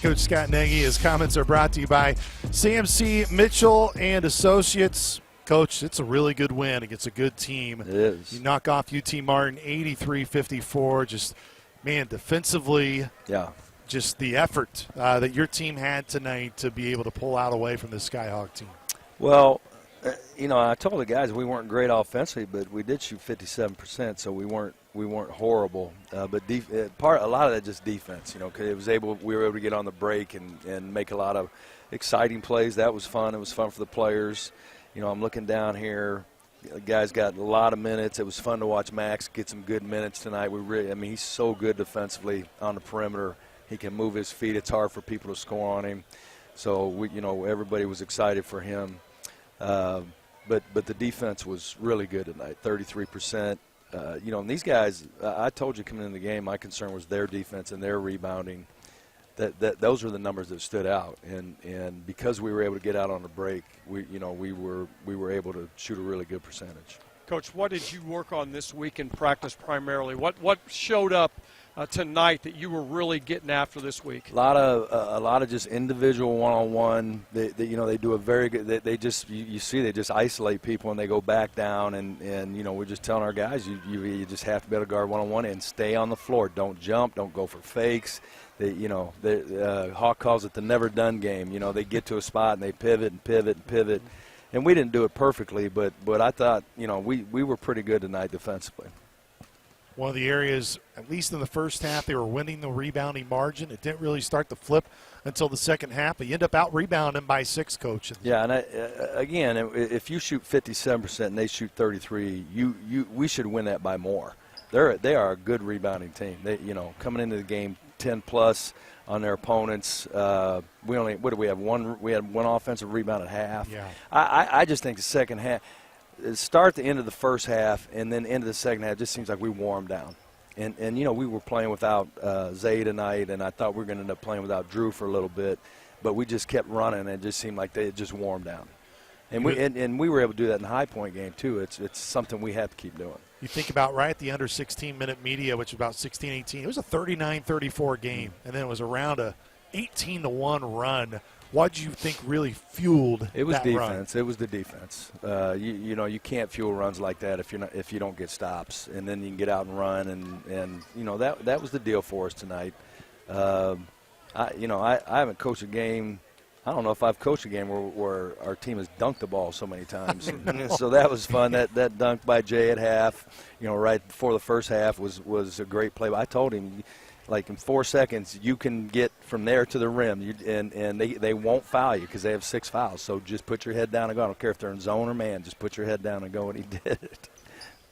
Coach Scott Nagy. His comments are brought to you by CMC Mitchell and Associates. Coach, it's a really good win against a good team. It is. You knock off UT Martin 83-54. Just, man, defensively, just the effort that your team had tonight to be able to pull out away from the Skyhawk team. Well, I told the guys we weren't great offensively, but we did shoot 57%, so we weren't horrible. But a lot of that just defense, because we were able to get on the break and make a lot of exciting plays. That was fun. It was fun for the players. I'm looking down here. The guys got a lot of minutes. It was fun to watch Max get some good minutes tonight. He's so good defensively on the perimeter. He can move his feet. It's hard for people to score on him. So everybody was excited for him. But the defense was really good tonight, 33%. And these guys, I told you coming into the game, my concern was their defense and their rebounding. Those were the numbers that stood out, and because we were able to get out on the break, we were able to shoot a really good percentage. Coach, what did you work on this week in practice primarily? What showed up tonight that you were really getting after this week? A lot of just individual one-on-one. They do a very good. They just they just isolate people and they go back down and we're just telling our guys you just have to be able to guard one-on-one and stay on the floor. Don't jump. Don't go for fakes. Hawk calls it the never done game. They get to a spot and they pivot and pivot and pivot. And we didn't do it perfectly, but I thought, we were pretty good tonight defensively. One of the areas, at least in the first half, they were winning the rebounding margin. It didn't really start to flip until the second half, but you end up out-rebounding by 6, Coach. Yeah, and again, if you shoot 57% and they shoot 33%, we should win that by more. They are a good rebounding team. They, coming into the game 10+ on their opponents. We had one offensive rebound at half. Yeah. I just think the second half, start the end of the first half and then into the second half, it just seems like we wore them down. And we were playing without Zay tonight, and I thought we were going to end up playing without Drew for a little bit, but we just kept running, and it just seemed like they had just worn them down. And we were able to do that in the High Point game too. It's something we have to keep doing. You think about right at the under 16-minute media, which is about 16-18. It was a 39-34 game, and then it was around a 18-1 run. What do you think really fueled it was that defense. run? It was the defense. You can't fuel runs like that if you don't get stops, and then you can get out and run, and that was the deal for us tonight. I haven't coached a game. I don't know if I've coached a game where our team has dunked the ball so many times. So that was fun. That dunk by Jay at half, right before the first half was a great play. I told him, like in 4 seconds, you can get from there to the rim, and they won't foul you because they have 6 fouls. So just put your head down and go. I don't care if they're in zone or man. Just put your head down and go, and he did it.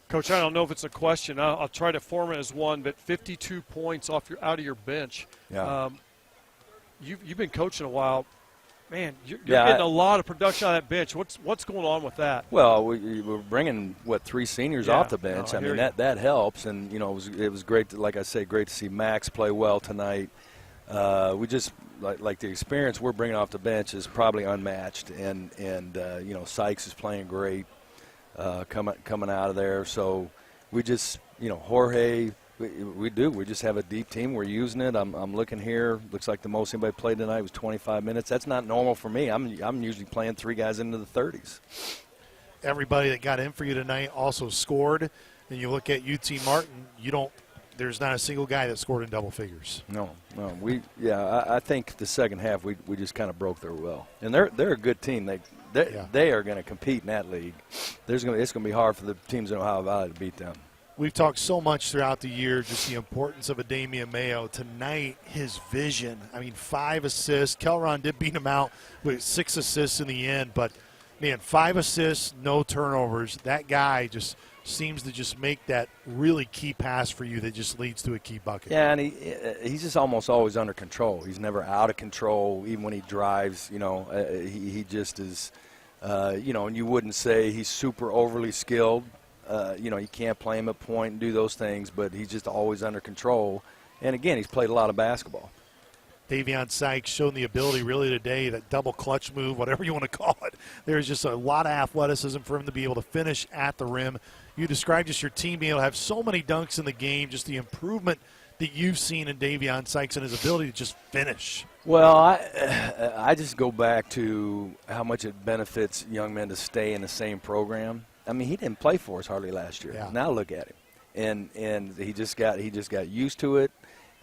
Coach, I don't know if it's a question. I'll try to form it as one, but 52 points out of your bench. Yeah. You've been coaching a while. Man, you're getting a lot of production on that bench. What's going on with that? Well, we're bringing 3 seniors off the bench. That helps, and it was great. Like I say, great to see Max play well tonight. We just like the experience we're bringing off the bench is probably unmatched, and Sykes is playing great coming out of there. So we just Jorge. We just have a deep team. We're using it. I'm looking here. Looks like the most anybody played tonight was 25 minutes. That's not normal for me. I'm usually playing 3 guys into the 30s. Everybody that got in for you tonight also scored. And you look at UT Martin, there's not a single guy that scored in double figures. No. I think the second half we just kind of broke their will. And they're a good team. They are going to compete in that league. It's going to be hard for the teams in Ohio Valley to beat them. We've talked so much throughout the year, just the importance of a Damian Mayo. Tonight, his vision. 5 assists. Kelron did beat him out with 6 assists in the end, but, man, 5 assists, no turnovers. That guy just seems to just make that really key pass for you that just leads to a key bucket. Yeah, and he's just almost always under control. He's never out of control, even when he drives. He just is, and you wouldn't say he's super overly skilled. You can't play him at point and do those things, but he's just always under control. And, again, he's played a lot of basketball. Davion Sykes showed the ability really today, that double clutch move, whatever you want to call it. There's just a lot of athleticism for him to be able to finish at the rim. You described just your team being able to have so many dunks in the game, just the improvement that you've seen in Davion Sykes and his ability to just finish? Well, I just go back to how much it benefits young men to stay in the same program. I mean, he didn't play for us hardly last year. Yeah. Now look at him, and he just got used to it,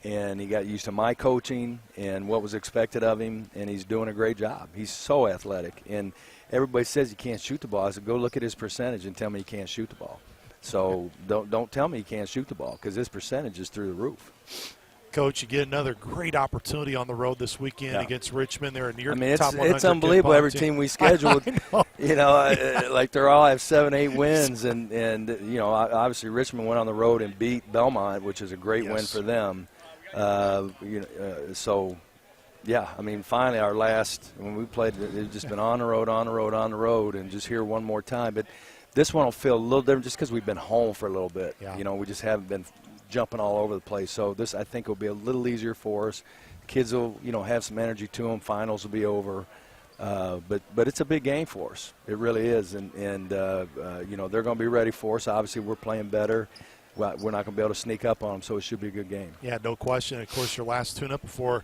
and he got used to my coaching and what was expected of him, and he's doing a great job. He's so athletic, and everybody says he can't shoot the ball. I said, go look at his percentage and tell me he can't shoot the ball. So don't tell me he can't shoot the ball, because his percentage is through the roof. Coach, you get another great opportunity on the road this weekend against Richmond. They're near the top 100. It's unbelievable. Every team we scheduled, like they all have 7-8 wins, and obviously Richmond went on the road and beat Belmont, which is a great win for them. So, yeah, I mean, finally our last when we played, it's just been on the road, and just here one more time. But this one will feel a little different just because we've been home for a little bit. Yeah. We just haven't been jumping all over the place. So this, I think, will be a little easier for us. Kids will, have some energy to them. Finals will be over. But it's a big game for us. It really is. And they're going to be ready for us. Obviously, we're playing better. We're not going to be able to sneak up on them, so it should be a good game. Yeah, no question. Of course, your last tune-up before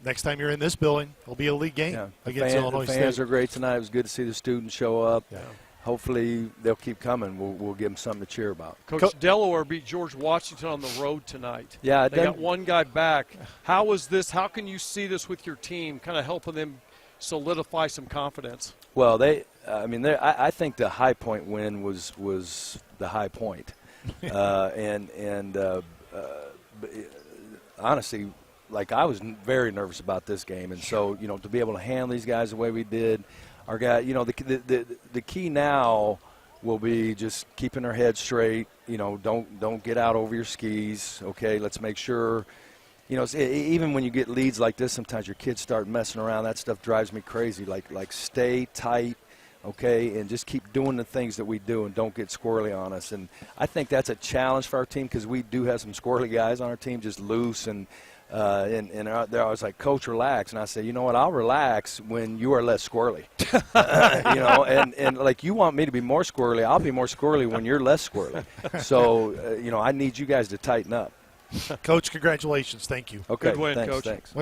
next time you're in this building, it'll be a league game against Illinois State. The fans are great tonight. It was good to see the students show up. Yeah. Hopefully they'll keep coming. We'll give them something to cheer about. Coach, Delaware beat George Washington on the road tonight. Yeah, they got one guy back. How was this? How can you see this with your team, kind of helping them solidify some confidence? Well, I think the High Point win was the high point, honestly, like I was very nervous about this game, and so to be able to handle these guys the way we did. Our guy, the key now will be just keeping our heads straight. Don't get out over your skis. Okay, let's make sure. Even when you get leads like this, sometimes your kids start messing around. That stuff drives me crazy. Like stay tight, okay, and just keep doing the things that we do and don't get squirrely on us. And I think that's a challenge for our team because we do have some squirrely guys on our team, just loose and they're always like, Coach, relax. And I say, you know what, I'll relax when you are less squirrely. And like you want me to be more squirrely, I'll be more squirrely when you're less squirrely. So, I need you guys to tighten up. Coach, congratulations. Thank you. Okay, good win, thanks, Coach. Thanks.